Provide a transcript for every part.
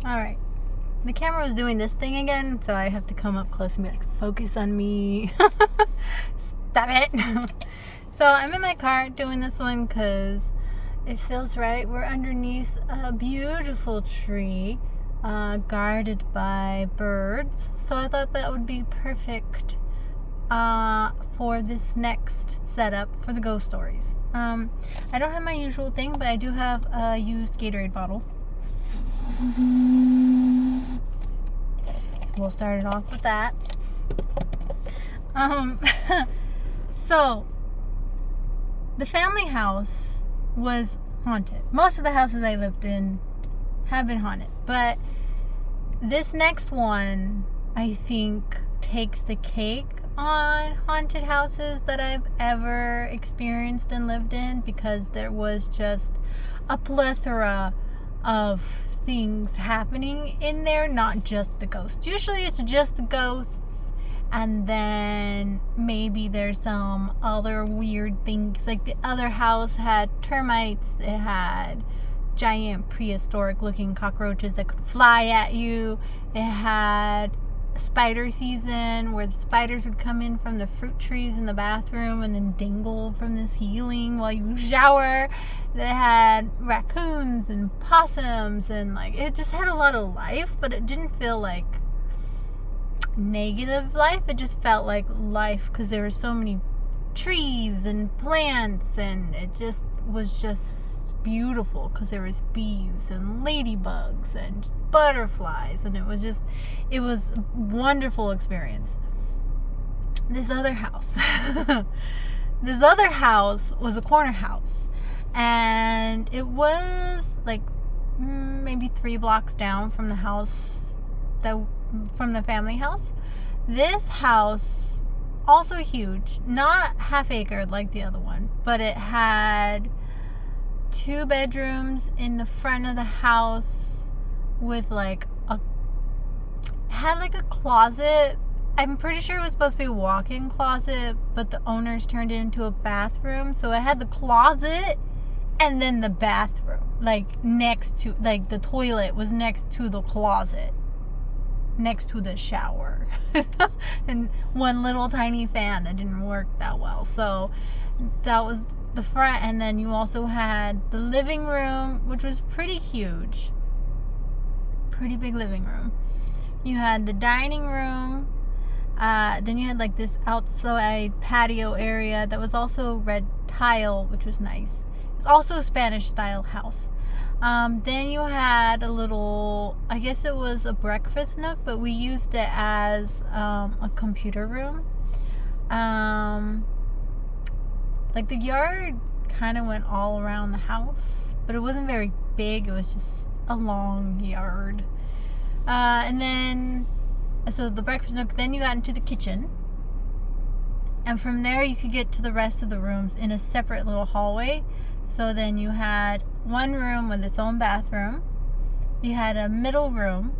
Alright. The camera was doing this thing again, so I have to come up close and be like, focus on me. Stop it. So I'm in my car doing this one because it feels right. We're underneath a beautiful tree, guarded by birds. So I thought that would be perfect for this next setup for the ghost stories. I don't have my usual thing, but I do have a used Gatorade bottle. We'll start it off with that. So the family house was haunted. Most of the houses I lived in have been haunted, but this next one, I think, takes the cake on haunted houses that I've ever experienced and lived in, because there was just a plethora of things happening in there, not just the ghosts. Usually it's just the ghosts, and then maybe there's some other weird things. Like the other house had termites, it had giant prehistoric looking cockroaches that could fly at you, it had spider season where the spiders would come in from the fruit trees in the bathroom and then dangle from the ceiling while you shower. They had raccoons and possums, and like it just had a lot of life, but it didn't feel like negative life. It just felt like life because there were so many trees and plants, and it just was just beautiful because there was bees and ladybugs and butterflies, and it was a wonderful experience. This other house was a corner house, and it was like maybe 3 blocks down from the family house. This house, also huge, not half acre like the other one, but it had 2 bedrooms in the front of the house with had a closet. I'm pretty sure it was supposed to be a walk-in closet, but the owners turned it into a bathroom. So it had the closet and then the bathroom, next to, the toilet was next to the closet, next to the shower. And one little tiny fan that didn't work that well. So that was the front, and then you also had the living room, which was pretty huge. Pretty big living room. You had the dining room, then you had this outside patio area that was also red tile, which was nice. It's also a Spanish style house. Then you had a little, I guess it was a breakfast nook, but we used it as a computer room. The yard kind of went all around the house, but it wasn't very big. It was just a long yard. And then, so the breakfast nook, then you got into the kitchen. And from there you could get to the rest of the rooms in a separate little hallway. So then you had one room with its own bathroom. You had a middle room.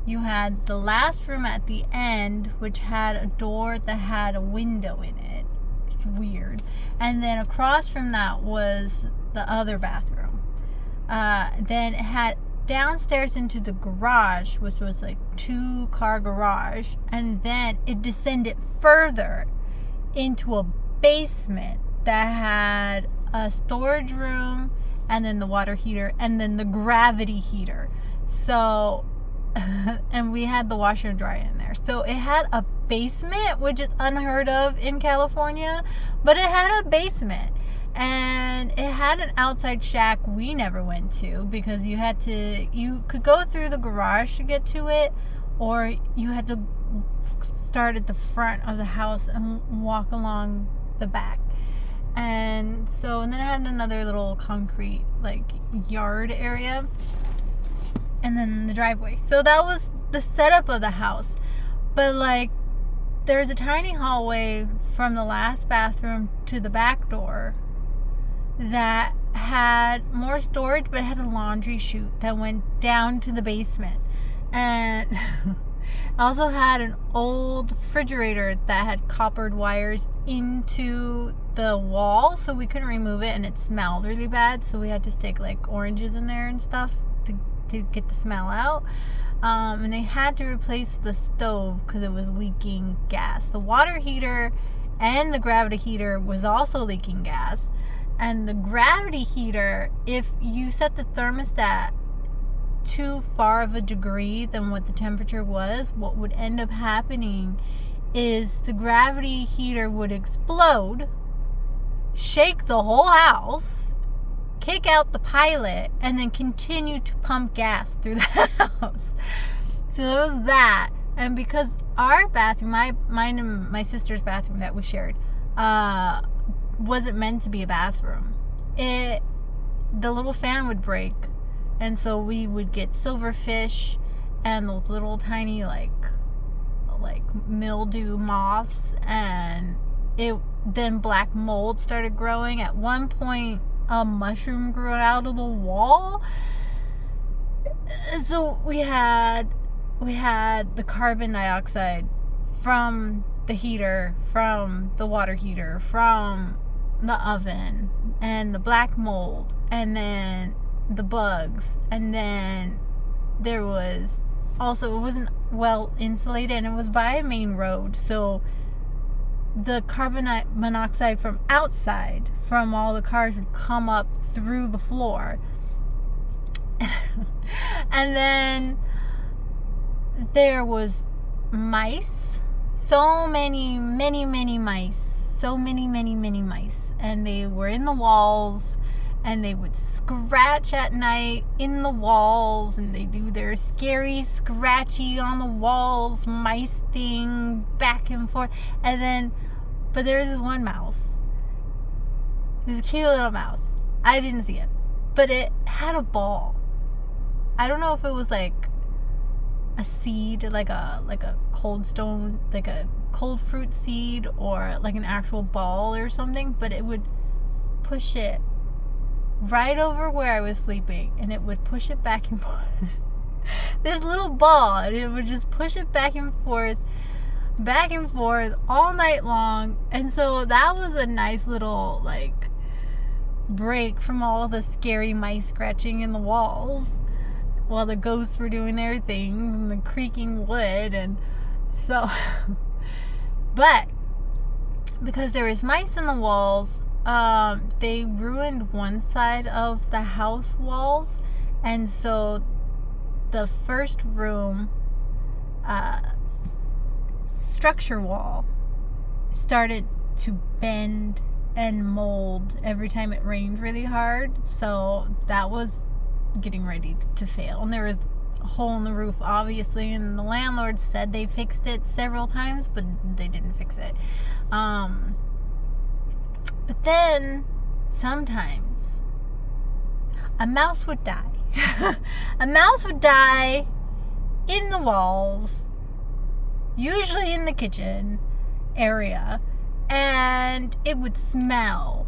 You had the last room at the end, which had a door that had a window in it. It's weird. And then across from that was the other bathroom. Then it had downstairs into the garage, which was 2-car garage. And then it descended further into a basement that had a storage room, and then the water heater, and then the gravity heater. So, and we had the washer and dryer in there. So it had a basement, which is unheard of in California, but it had a basement. And it had an outside shack we never went to, because you could go through the garage to get to it, or you had to start at the front of the house and walk along the back. And then it had another little concrete yard area, and then the driveway. So that was the setup of the house. But there's a tiny hallway from the last bathroom to the back door that had more storage, but it had a laundry chute that went down to the basement. And also had an old refrigerator that had coppered wires into the wall, so we couldn't remove it, and it smelled really bad, so we had to stick oranges in there and stuff to to get the smell out. And they had to replace the stove because it was leaking gas. The water heater and the gravity heater was also leaking gas. And the gravity heater, if you set the thermostat too far of a degree than what the temperature was, what would end up happening is the gravity heater would explode, shake the whole house, kick out the pilot, and then continue to pump gas through the house. So there was that. And because our bathroom, mine and my sister's bathroom that we shared, wasn't meant to be a bathroom, the little fan would break, and so we would get silverfish and those little tiny like mildew moths, and then black mold started growing. At one point a mushroom grew out of the wall. So we had the carbon dioxide from the heater, from the water heater, from the oven, and the black mold, and then the bugs, and then there was also, it wasn't well insulated, and it was by a main road, so the carbon monoxide from outside from all the cars would come up through the floor. And then there was mice, so many mice, and they were in the walls, and they would scratch at night in the walls, and they do their scary scratchy on the walls mice thing back and forth. And then, but there was this one mouse. It was a cute little mouse. I didn't see it, but it had a ball. I don't know if it was like a seed, like a cold stone, like a cold fruit seed, or like an actual ball or something, but it would push it right over where I was sleeping, and it would push it back and forth. This little ball, and it would just push it back and forth all night long. And so that was a nice little like break from all the scary mice scratching in the walls while the ghosts were doing their things and the creaking wood. And so but because there was mice in the walls, they ruined one side of the house walls, and so the first room structure wall started to bend and mold every time it rained really hard. So that was getting ready to fail, and there was a hole in the roof, obviously, and the landlord said they fixed it several times, but they didn't fix it. But then sometimes a mouse would die. A mouse would die in the walls, usually in the kitchen area, and it would smell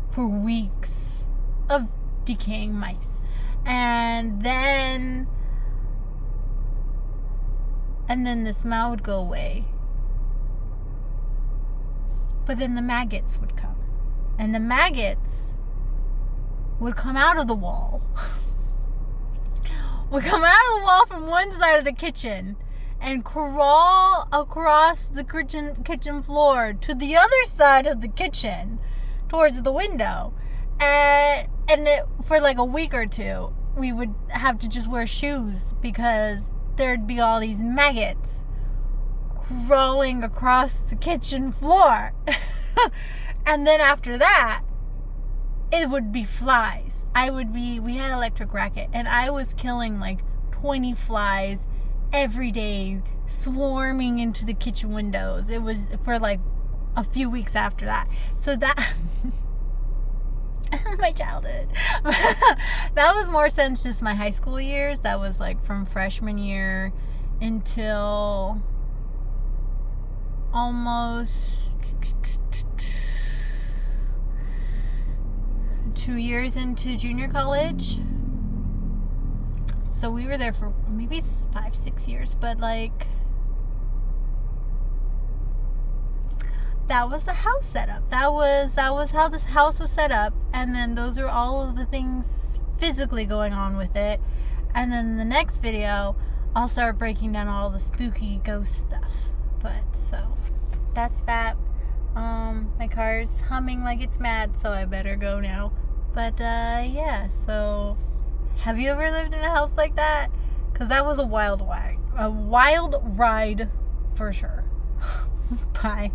for weeks of decaying mice. And then the smell would go away. But then the maggots would come. And the maggots would come out of the wall. Would come out of the wall from one side of the kitchen and crawl across the kitchen floor to the other side of the kitchen towards the window. And for like a week or two, we would have to just wear shoes because there'd be all these maggots crawling across the kitchen floor. And then after that, it would be flies. We had an electric racket, and I was killing like 20 flies every day, swarming into the kitchen windows. It was for like a few weeks after that. So that my childhood. That was more since just my high school years. That was like from freshman year until almost 2 years into junior college. So we were there for maybe 5-6 years, but like that was the house setup. That was how this house was set up, and then those are all of the things physically going on with it. And then the next video, I'll start breaking down all the spooky ghost stuff. But so that's that. My car's humming like it's mad, so I better go now. But yeah, so have you ever lived in a house like that? Because that was a wild ride for sure. Bye.